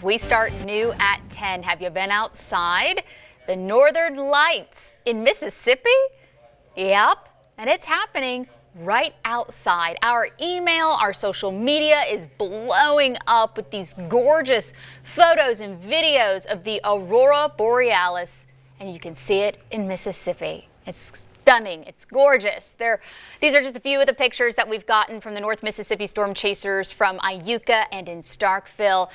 We start new at 10. Have you been outside? The Northern Lights in Mississippi? Yep, and it's happening right outside. Our email, our social media is blowing up with these gorgeous photos and videos of the Aurora Borealis, and you can see it in Mississippi. It's stunning. It's gorgeous. These are just a few of the pictures that we've gotten from the North Mississippi storm chasers from Iuka and in Starkville.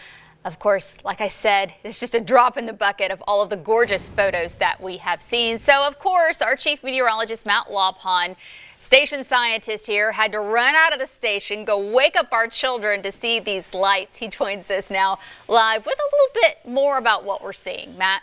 Of course, like I said, it's just a drop in the bucket of all of the gorgeous photos that we have seen. So, of course, our chief meteorologist, Matt Lopon, station scientist here, had to run out of the station, go wake up our children to see these lights. He joins us now live with a little bit more about what we're seeing. Matt?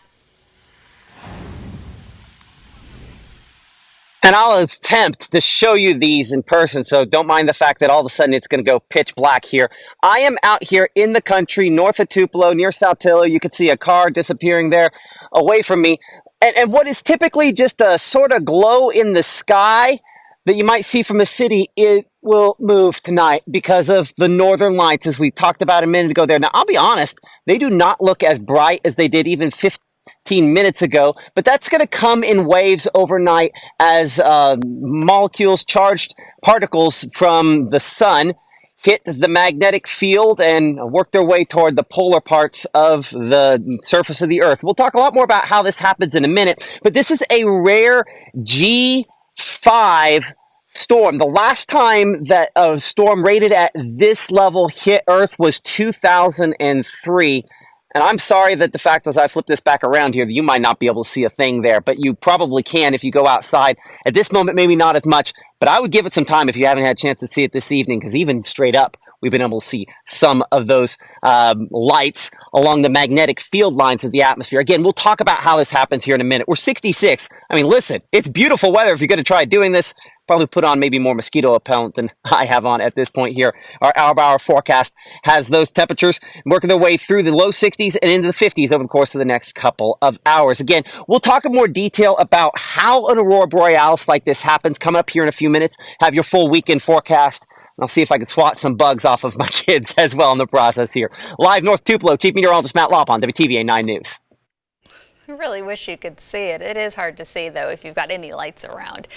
And I'll attempt to show you these in person, so don't mind the fact that all of a sudden it's going to go pitch black here. I am out here in the country, north of Tupelo, near Saltillo. You can see a car disappearing there away from me. And what is typically just a sort of glow in the sky that you might see from a city, it will move tonight because of the northern lights, as we talked about a minute ago there. Now, I'll be honest, they do not look as bright as they did even 15 minutes ago, but that's going to come in waves overnight as molecules, charged particles from the sun hit the magnetic field and work their way toward the polar parts of the surface of the Earth. We'll talk a lot more about how this happens in a minute, but this is a rare G5 storm. The last time that a storm rated at this level hit Earth was 2003. And I'm sorry that the fact as I flip this back around here, you might not be able to see a thing there, but you probably can if you go outside. At this moment, maybe not as much, but I would give it some time if you haven't had a chance to see it this evening, because even straight up, we've been able to see some of those lights along the magnetic field lines of the atmosphere. Again, we'll talk about how this happens here in a minute. We're 66. I mean, listen, it's beautiful weather if you're going to try doing this. Probably put on maybe more mosquito repellent than I have on at this point here. Our hour-by-hour forecast has those temperatures working their way through the low 60s and into the 50s over the course of the next couple of hours. Again, we'll talk in more detail about how an aurora borealis like this happens coming up here in a few minutes. Have your full weekend forecast. I'll see if I can swat some bugs off of my kids as well in the process here. Live North Tupelo, Chief Meteorologist Matt Lopon, WTVA 9 News. I really wish you could see it. It is hard to see, though, if you've got any lights around.